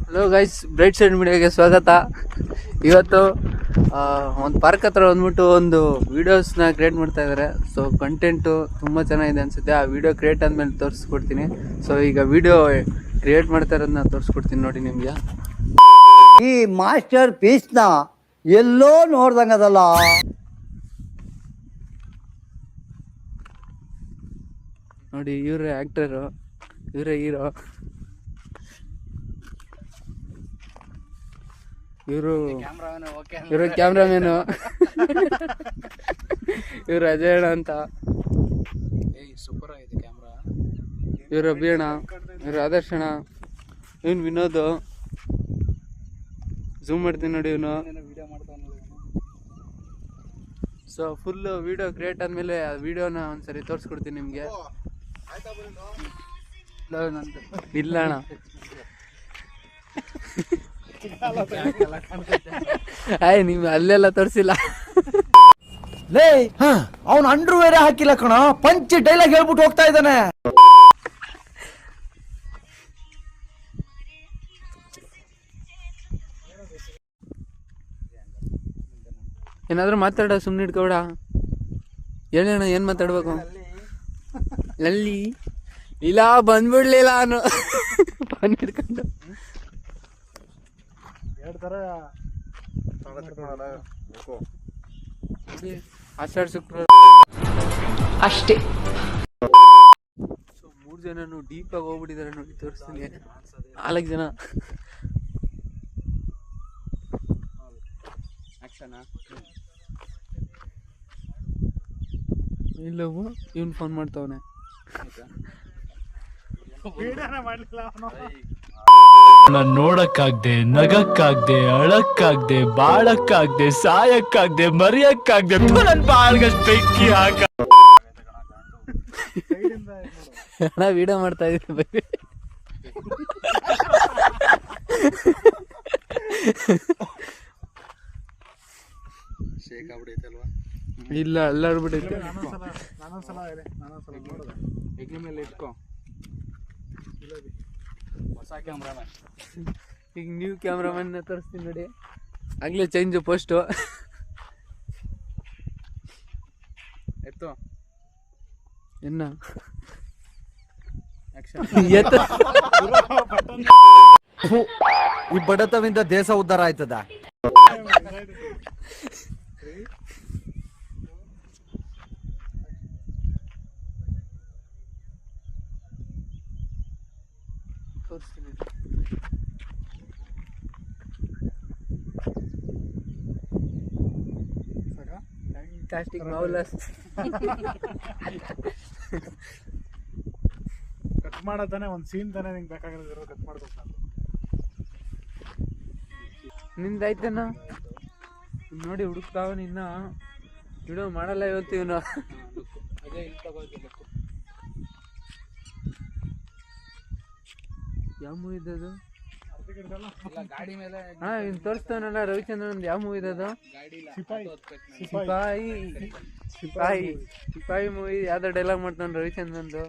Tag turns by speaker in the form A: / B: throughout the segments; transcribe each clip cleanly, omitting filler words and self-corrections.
A: Hello guys, bright side ಮೀಡಿಯಾಗೆ ಸ್ವಾಗತ. ಇವತ್ತು ಒಂದು ಪಾರ್ಕ್ ಹತ್ರ ಬಂದ್ಬಿಟ್ಟು ಒಂದು ವೀಡಿಯೋಸ್ನ ಕ್ರಿಯೇಟ್ ಮಾಡ್ತಾ ಇದ್ದಾರೆ. ಸೊ ಕಂಟೆಂಟು ತುಂಬ ಚೆನ್ನಾಗಿದೆ ಅನಿಸುತ್ತೆ. ಆ ವಿಡಿಯೋ ಕ್ರಿಯೇಟ್ ಆದಮೇಲೆ ತೋರಿಸ್ಕೊಡ್ತೀನಿ. ಸೊ ಈಗ ವಿಡಿಯೋ ಕ್ರಿಯೇಟ್ ಮಾಡ್ತಾ ಇರೋದನ್ನ ತೋರಿಸ್ಕೊಡ್ತೀನಿ ನೋಡಿ ನಿಮಗೆ.
B: ಈ ಮಾಸ್ಟರ್ ಪೀಸ್ನ ಎಲ್ಲೋ ನೋಡ್ದಂಗದಲ್ಲ.
A: ನೋಡಿ, ಇವರೇ ಆ್ಯಕ್ಟರು, ಇವರೇ ಹೀರೋ, ಇವರು ಕ್ಯಾಮ್ರಾಮೇನು, ಇವರು ಅಜಯ್ ಅಣ್ಣ ಅಂತ, ಇವರು ಅಭಿ ಅಣ್ಣ, ಇವರು ಆದರ್ಶ ಅಣ್ಣ, ಇವನು ವಿನೋದ್. ಝೂಮ್ ಮಾಡ್ತೀನಿ ನೋಡಿ ಇವನು. ಸೊ ಫುಲ್ ವಿಡಿಯೋ ಕ್ರಿಯೇಟ್ ಆದಮೇಲೆ ಆ ವಿಡಿಯೋನ ಒಂದ್ಸರಿ ತೋರಿಸ್ಕೊಡ್ತೀನಿ ನಿಮಗೆ. ಇಲ್ಲ ಅಣ್ಣ, ಆಯ್ ನೀವು ಅಲ್ಲೆಲ್ಲ ತೋರಿಸಿಲ್ಲ.
B: ಲೇ, ಅವನು ಅಂಡ್ರು ಬೇರೆ ಹಾಕಿಲ್ಲ ಕಣ, ಪಂಚ್ ಡೈಲಾಗ್ ಹೇಳ್ಬಿಟ್ಟು ಹೋಗ್ತಾ ಇದ್ದಾನೆ.
A: ಏನಾದರೂ ಮಾತಾಡ, ಸುಮ್ಮನೆ ಇಟ್ಕೊಬೇಡ. ಹೇಳೋಣ, ಏನು ಮಾತಾಡ್ಬೇಕು? ಲಲ್ಲಿ ಇಲ್ಲ, ಬಂದ್ಬಿಡ್ಲಿಲ್ಲ ನಾನು ಫೋನ್ ಹಿಡ್ಕೊಂಡು. ಆಷಾಢ ಶುಕ್ರವಾರ ಅಷ್ಟೇ. ಸೊ 3 ಜನನು ಡೀಪ್ ಆಗಿ ಹೋಗ್ಬಿಟ್ಟಿದ್ದಾರೆ ನೋಡಿ, ತೋರಿಸ್ತೀನಿ. 4 ಜನ ಇಲ್ಲವು. ಇವನ್ ಫೋನ್ ಮಾಡ್ತಾವನೆ.
C: ನೋಡಕ್ಕಾಗ್ದೆ, ನಗಕ್ಕಾಗ್ದೆ, ಅಳಕ್ಕಾಗ್ದೆ, ಬಾಳಕ್ಕಾಗ್ದೆ, ಸಾಯಕ್ಕಾಗ್ದೆ, ಮರಿಯಕ್ಕಾಗ್ದೆ, ನನ್ ಬಾಳ್ಗಷ್ಟು ಬೆಂಕಿ ಹಾಕ.
A: ವಿಡಿಯೋ ಮಾಡ್ತಾ ಇದ್ದೀನಿ. ಇಲ್ಲ, ಅಲ್ಲಾಡ್ಬಿಟ್ಟೈತೆ. ಈಗ ನ್ಯೂ ಕ್ಯಾಮ್ರಾಮನ್ ತೋರಿಸ್ತೀನಿ ನೋಡಿ. ಆಗ್ಲೇ ಚೇಂಜ್ ಪೋಸ್ಟು ಎತ್ತು ಎನ್ನ
B: ಈ ಬಡತವಿಂದ ದೇಶ ಉದ್ಧಾರ ಆಯ್ತದ.
A: ತೋರಿಸ್ತೀನಿ. ಫ್ಯಾಂಟಾಸ್ಟಿಕ್ ಮೌಲಸ್.
D: ಕಟ್ ಮಾಡೋದಾನೆ ಒಂದು ಸೀನ್ ತಾನೆ ನಿಂಗೆ ಬೇಕಾಗಿರೋದು, ಕಟ್ ಮಾಡ್ಬೇಕು.
A: ನಿಂದಾಯ್ತೇನ ನೋಡಿ, ಹುಡುಕ್ತಾವ ನಿನ್ನ. ವಿಡಿಯೋ ಮಾಡಲ್ಲ ಇವತ್ತು ಇವನು. ಯಾವ ಮೂವಿ ಇದ್ದದು? ಹಾ, ಇವ್ನು ತೋರಿಸ್ತಾವನಲ್ಲ ರವಿಚಂದ್ರನ್. ಯಾವ ಮೂವಿ ಇದ್ದದು? ಸಿಪಾಯಿ ಮೂವಿ. ಯಾವ್ದೋ ಡೈಲಾಗ್ ಮಾಡ್ತಾನೆ ರವಿಚಂದ್ರನ್ದು.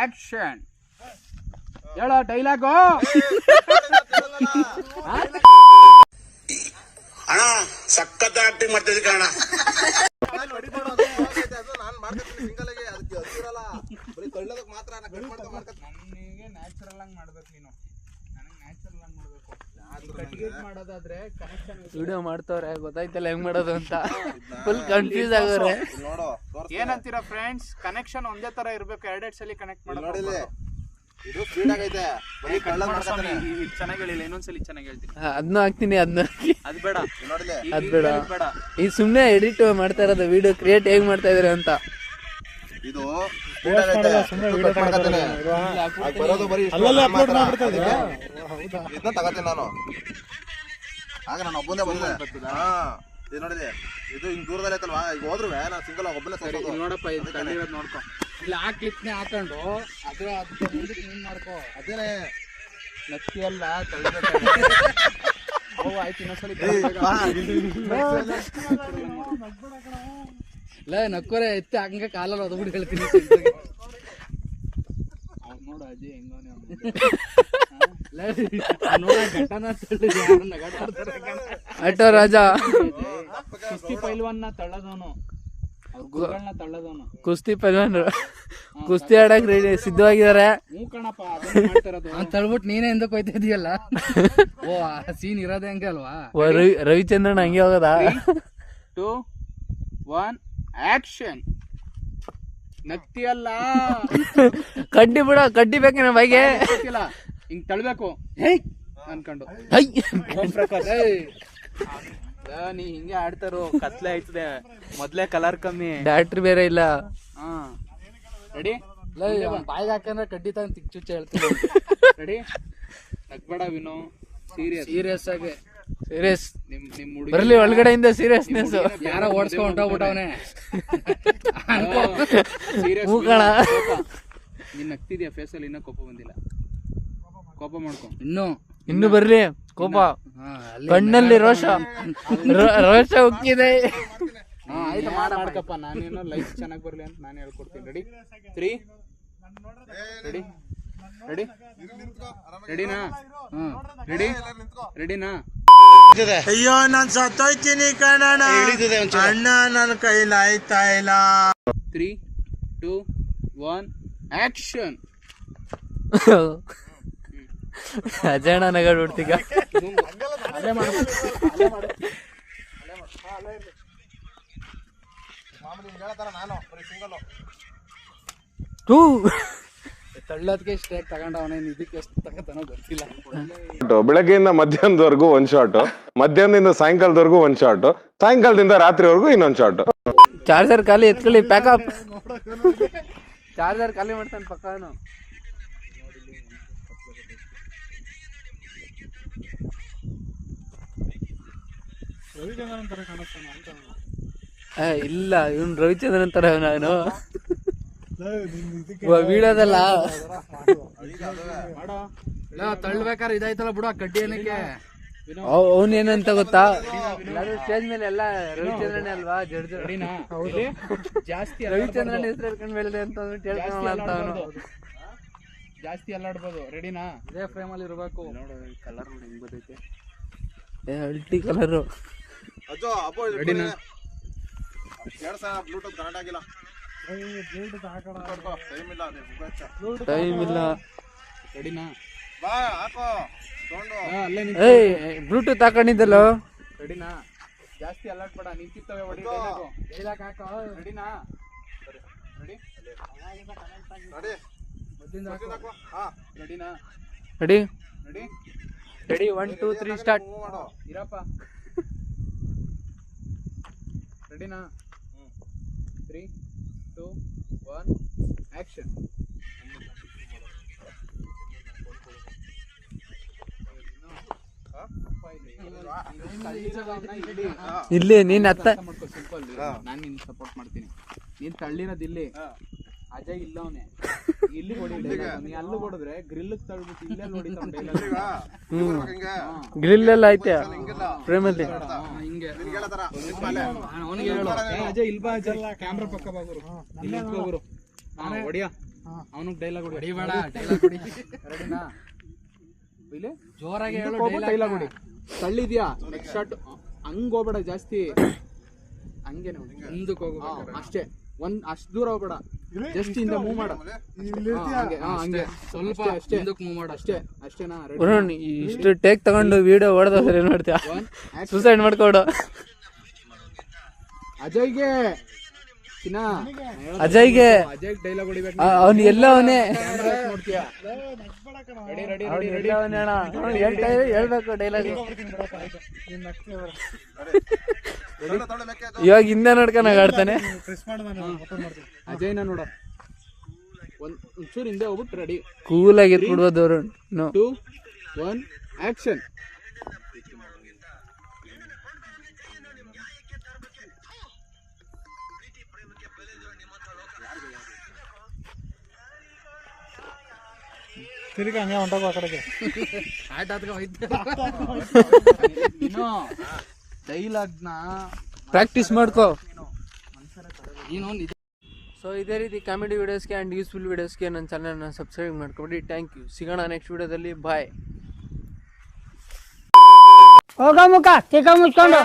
A: ಆಕ್ಷನ್ ಹೇಳೋ ಡೈಲಾಗು.
E: ಅಣ್ಣ ಸಖತ್ ಆಕ್ಟಿಂಗ್ ಮಾಡ್ತಿದ್ದೆ ಕಣ.
A: ವಿಡಿಯೋ ಮಾಡ್ತವ್ರೆ, ಗೊತ್ತಾಯ್ತಲ್ಲ ಹೆಂಗ್ ಮಾಡೋದು ಅಂತ. ಫುಲ್ ಕನ್ಫ್ಯೂಸ್ ಆಗೋರೆ.
D: ಏನಂತೀರಾ ಫ್ರೆಂಡ್ಸ್? ಕನೆಕ್ಷನ್ ಒಂದೇ ತರ ಇರ್ಬೇಕು, 2 ಸಲ ಕನೆಕ್ಟ್ ಮಾಡೋದು.
E: ಇದು ಸ್ಪೀಡ್ ಆಗೈತೆ.
D: ಚೆನ್ನಾಗಿ ಹೇಳಿಲ್ಲ, ಇನ್ನೊಂದ್ಸಲಿ ಚೆನ್ನಾಗಿ ಹೇಳ್ತೀನಿ.
A: ಅದನ್ನ ಹಾಕ್ತೀನಿ, ಅದನ್ನ
D: ಅದ್ ಬೇಡ,
A: ಅದ್ ಬೇಡ. ಈ ಸುಮ್ನೆ ಎಡಿಟ್ ಮಾಡ್ತಾ ಇರೋದು, ವಿಡಿಯೋ ಕ್ರಿಯೇಟ್ ಹೇಗ್ ಮಾಡ್ತಾ ಇದಾರೆ ಅಂತ.
E: ಇದು ಸ್ಪೀಡ್ ಆಗೈತೆ. ಬರೋದು ಬರೀ ಇದನ್ನ ತಗೋತೀನಿ ನಾನು. ಆಗ ನಾನು ಒಬ್ಬನೇ ಬಂದೆ. ಹಾ, ಇದು ನೋಡಿದೆ, ಇದು ಹಿಂಗ್ ದೂರದಲ್ಲಿ ಐತಲ್ವಾ. ಈಗ ಹೋದ್ರು ನಾನು ಸಿಂಗಲ್ ಒಬ್ಬನೇ
A: ನೋಡಪ್ಪ, ಇದು ನೋಡ್ಕೊ. ಇಲ್ಲ ಆ ಕ್ಲಿಪ್ನೇ ಹಾಕೊಂಡು ಅದು ಮುಂದಕ್ಕೆ ನೀನ್ ಮಾಡ್ಕೋ. ಅದೇನೆ ನಕ್ಕಿ ಅಲ್ಲ ತಳ್ಬೇಕು. ಆಯ್ತು, ಇನ್ನೊಂದ್ಸಲಿ ಇಲ್ಲ ನಕ್ಕೋರೆ ಎತ್ತಿ ಹಂಗೆ ಕಾಲಲ್ಲಿ ಒದಬಿಟ್ಟು ಹೇಳ್ತೀನಿ.
D: ನೋಡು ಅಜಯ್ ಹೆಂಗವನೇ ನೋಡ ಘಟನ
A: ಆಟೋ ರಾಜ
D: ಕುಸ್ತಿ ಪೈಲ್ವಾನ್ನ ತಳ್ಳದವನು ಅವ್ರ ಗುರುಗಳನ್ನ ತಳ್ಳದವನು
A: ಕುಸ್ತಿ ಪೈಲ್ವಾನ್ರು ಕುಸ್ತಿ ಆಡಕ್ ರೆಡಿ ಸಿದ್ಧವಾಗಿದ್ದಾರೆ.
D: ಹ್ಞೂ ಕಣಪ್ಪ ಅದನ್ನ ಮಾಡ್ತಿರೋದು.
B: ಅಂತ ಹೇಳ್ಬಿಟ್ಟು ನೀನೇ ಹಿಂದಕ್ಕೆ ಹೋಯ್ತಾ ಇದೀಯಲ್ಲ. ಓ ಆ ಸೀನ್ ಇರೋದೇ ಹಂಗೆ ಅಲ್ವಾ?
A: ರವಿಚಂದ್ರನ್ ಹಂಗೆ ಹೋಗದ.
D: 2, 1 ಆಕ್ಷನ್. ನಗ್ತಿಯಲ್ಲ
A: ಕಡ್ಡಿ ಬಿಡ, ಕಡ್ಡಿ ಬೇಕೇನ ಬೈಗೆ
D: ಗೊತ್ತಿಲ್ಲ ಹಿಂಗ್ ತಳ್ಬೇಕು ಹೇಯ್ ಅನ್ಕೊಂಡು ನೀ ಹಿಂಗೆ ಆಡ್ತಾರೋ ಕತ್ಲೆ ಆಯ್ತದೆ ಮೊದ್ಲೇ ಕಲರ್ ಕಮ್ಮಿ
A: ಬ್ಯಾಟ್ರಿ ಬೇರೆ ಇಲ್ಲ.
D: ಹಾ ರೆಡಿ
B: ಬಾಯಿಗೆ ಹಾಕಂದ್ರೆ ಕಡ್ಡಿ ತಗೊಂಡು ತಿಕ್ಚುಚ್ಚ ಹೇಳ್ತೀನಿ.
D: ರೆಡಿ ನಗ್ಬೇಡ ವಿನೋ ಸೀರಿಯಸ್
B: ಸೀರಿಯಸ್ ಆಗಿ
A: ಸೀರಿಯಸ್
D: ನಿಮ್ ಹುಡುಗಿ
A: ಬರ್ಲಿ ಒಳಗಡೆಯಿಂದ ಸೀರಿಯಸ್ನೆಸ್.
B: ಯಾರ ಓಡಿಸ್ಕೊಂಡ್ ಹೊಂಟೋಗ್ಬಿಟ್ಟವನೆ.
D: ಸೀರಿಯಸ್
A: ಮೂಕಣ
D: ನೀನ್ ನಗ್ತಿದ್ಯಾ ಫೇಸಲ್ಲಿ ಇನ್ನೂ ಕೋಪ ಬಂದಿಲ್ಲ. ಕೋಪ ಮಾಡ್ಕೊ
A: ಇನ್ನು ಬರ್ಲಿ ಕೋಪ. ಕಣ್ಣಲ್ಲಿ ರೋಷ ರೋಷ ಉಕ್ಕಿದೆ.
D: ಆಯ್ತು ಮಾಡ್ಕಪ್ಪ. ನಾನೇನೋ ಲೈಫ್ ಚೆನ್ನಾಗಿ ಬರ್ಲಿ ಅಂತ ನಾನು ಹೇಳ್ಕೊಡ್ತೀನಿ. ರೆಡಿ 3 ರೆಡಿ ರೆಡಿ ರೆಡಿನಾ? ರೆಡಿ ರೆಡಿನಾ?
F: ಅಯ್ಯೋ ನಾನ್ ಸತ್ತೋಯ್ತೀನಿ ಕಣಣ್ಣ, ಅಣ್ಣ ನನ್ನ ಕೈಲಾಯ್ತಾ ಇಲ್ಲ.
D: 3, 2, 1 ಆಕ್ಷನ್.
A: ಅಜಯಣ್ಣ ನಗಡ್ ಬಿಡ್ತೀಗ.
B: ತಳ್ಳೋದಕ್ಕೆ ಇಷ್ಟ ತಗೊಂಡವನೇ, ಇದಕ್ಕೆ ಎಷ್ಟು ತಗೋತಾನೋ ಗೊತ್ತಿಲ್ಲ.
G: ಬೆಳಗ್ಗೆಯಿಂದ ಮಧ್ಯಾಹ್ನದವರೆಗೂ ಒಂದ್ ಶಾಟ್, ಮಧ್ಯಾಹ್ನದಿಂದ ಸಾಯಂಕಾಲದವರೆಗೂ ಒಂದ್ ಶಾಟ್, ಸಾಯಂಕಾಲದಿಂದ ರಾತ್ರಿವರೆಗೂ ಇನ್ನೊಂದ್ ಶಾಟ್.
A: ಚಾರ್ಜರ್ ಖಾಲಿ ಎತ್ಕೊಳ್ಳಿ, ಪ್ಯಾಕಪ್. ಚಾರ್ಜರ್ ಖಾಲಿ ಮಾಡ್ತಾನೆ ಪಕ್ಕನು. ಇಲ್ಲ ಇವನ್ ರವಿಚಂದ್ರನ್ ತರ ನಾನು ವಿಡಿಯೋದಲ್ಲ.
B: ತಳ್ಬೇಕಾದ್ರೆ ಇದಾಯ್ತಲ್ಲ ಬಿಡು, ಆ ಕಡ್ಡಿ ಏನಕ್ಕೆ?
A: ಅವನೇನಂತ ಗೊತ್ತಾ, ಸ್ಟೇಜ್ ಮೇಲೆ ಎಲ್ಲ ರವಿಚಂದ್ರನೇ ಅಲ್ವಾ ಜಡ್ಜ್.
D: ಜಾಸ್ತಿ
A: ರವಿಚಂದ್ರನ್ ಹೆಸರು ಹೇಳ್ಕೊಂಡ್ ಬೆಳೆದೆ ಅಂತ ಹೇಳ್ಕೊಳ್ಳ ಅಂತ ಅವನು.
D: ಜಾಸ್ತಿ ಅಲ್ಲಾಡ್ಬೋದು. ರೆಡಿನಾ?
B: ಇದೇ ಫ್ರೇಮ್ ಅಲ್ಲಿ ಇರ್ಬೇಕು.
D: ಕಲರ್ ನೋಡಿ ಹೆಂಗ್ ಬರ್ತೈತೆ.
A: ಅಲ್ಟಿ ಕಲರು.
E: ಅಜ್ಜೋ ಅಪ್ಪೋ
D: ರೆಡಿನಾ?
E: ಬ್ಲೂಟೂತ್ ಕನೆಕ್ಟ್ ಆಗಿಲ್ಲ.
A: ಟೈಮ್ ಇಲ್ಲ.
D: ರೆಡಿನಾ?
E: ಬಾ ಹಾಕೋ ತಗೊಂಡು.
D: ಅಲ್ಲೇ
A: ಏಯ್ ಬ್ಲೂಟೂತ್ ಹಾಕೊಂಡಿದ್ದಲ್ಲ.
D: ರೆಡಿನಾ? ಜಾಸ್ತಿ ಅಲ್ಲಾಡ್ಬೇಡ, ನಿಂತಿರ್ತವೆ ಹೊಡಿ. ರೆಡಿನಾ? ರೆಡಿ ರೆಡಿನಾ?
A: Ready
D: ready
A: ready 1 2 3 start.
D: ಇರಪ್ಪ. ರೆಡಿನಾ? 3, 2, 1 ಆಕ್ಷನ್.
A: ಇಲ್ಲಿ ನೀನ್ ಹತ್ತ
D: ಸಿಂಪಲ್. ನಾನು ನಿನ್ ಸಪೋರ್ಟ್ ಮಾಡ್ತೀನಿ. ನೀನ್ ತಳ್ಳಿರೋದು ಇಲ್ಲಿ, ಅಜಯ್ ಇಲ್ಲ ಅವನೇ. ಇಲ್ಲಿ ಹೊಡಿ, ನೀ ಅಲ್ಲಿ ಹೊಡೆದ್ರೆ ಗ್ರಿಲ್ ತಳ್ಬಿಟ್ಟು ಇಲ್ಲೇ ನೋಡಿ.
A: ಗ್ರಿಲ್ ಎಲ್ಲ ಐತೆ ಫ್ರೇಮ್ ಅಲ್ಲಿ.
D: ಹಿಂಗೆ ಅವನಿಗೆ ಹೇಳು, ಅಜಯ್ ಇಲ್ಬಾ ಅಜಯ್, ಕ್ಯಾಮ್ರಾ ಪಕ್ಕ ಬಾಗುರು, ಇಲ್ಲಿ ನಿಂತ್ಕೋಗುರು. ಹೊಡಿಯ ಅವನಿಗೆ ಡೈಲಾಗ್ ಹೊಡಿ.
B: ಹೊಡಿಬೇಡ, ಡೈಲಾಗ್ ಹೊಡಿ.
D: ರೆಡಿನಾ? ಇಲ್ಲಿ
B: ಜೋರಾಗಿ ಹೇಳು
D: ಡೈಲಾಗ್ ಹೊಡಿ. ತಳ್ಳಿದ್ಯಾ ನೆಕ್ಸ್ಟ್ ಶಾಟ್ ಹಂಗ್ ಹೋಗ್ಬೇಡ ಜಾಸ್ತಿ, ಹಂಗೇನೆ ಮುಂದಕ್ಕೆ ಹೋಗು ಅಷ್ಟೇ. ಅಷ್ಟು ದೂರ ಹೋಗ್ಬೇಡ, ಜಸ್ಟ್ ಇಂದ ಮೂವ್ ಮಾಡ. ಹಂಗೆ ಸ್ವಲ್ಪ ಮುಂದಕ್ಕೆ ಮೂವ್ ಮಾಡ ಅಷ್ಟೇ. ಅಷ್ಟೇನಾ?
A: ವರುಣ್ ಇಷ್ಟು ಟೇಕ್ ತಗೊಂಡು ವಿಡಿಯೋ ಹೊಡೆದ್ರೆ ಏನ್ ಮಾಡ್ತೀಯ? ಸೂಸೈಡ್ ಮಾಡ್ಕೊಡು.
D: ಅಜಯ್ಗೆ
A: ಅಜಯ್ಗೆ
D: ಅಜಯ್ ಡೈಲಾಗ್ ಹೊಡಿಬೇಕು.
A: ಅವ್ನು ಎಲ್ಲ ಅವನೇ
D: ನೋಡ್ತೀಯ? ರೆಡಿ ರೆಡಿ ರೆಡಿ ರೆಡಿ
A: ಹೇಳ್ಬೇಕು ಡೈಲಾಗ್. ಇವಾಗ ಹಿಂದೆ ನೋಡ್ಕೊಂಡು ಆಡ್ತಾನೆ.
D: ಅಜಯ್ನ ನೋಡ, ಒಂಚೂರು ಹಿಂದೆ ಹೋಗ್ಬಿಟ್ಟು ರೆಡಿ
A: ಕೂಲ್ ಆಗಿ ಇಟ್ಬಿಡ್ಬೋದು ವರುಣ್.
D: 2, 1 ಆಕ್ಷನ್.
F: ತಿರ್ಗಿ ಹಂಗೆ ಹೊಂಟೋಗು ಆ ಕಡೆಗೆ.
B: ಆಟ
D: ಇನ್ನು ಡೈಲಾಗ್ನ
A: ಪ್ರಾಕ್ಟೀಸ್ ಮಾಡ್ಕೋ.
B: ನೀನು
A: ಸೊ ಇದೇ ರೀತಿ ಕಾಮಿಡಿ ವೀಡಿಯೋಸ್ಗೆ ಆ್ಯಂಡ್ ಯೂಸ್ಫುಲ್ ವೀಡಿಯೋಸ್ಗೆ ನನ್ನ ಚಾನಲ್ನ ಸಬ್ಸ್ಕ್ರೈಬ್ ಮಾಡ್ಕೊಬಿಡಿ. Thank you. ಸಿಗೋಣ ನೆಕ್ಸ್ಟ್ ವೀಡಿಯೋದಲ್ಲಿ. ಬಾಯ್.
H: ಹೋಗ ಮುಖ ತಿಕ್ಕ ಮುಚ್ಕೊಂಡು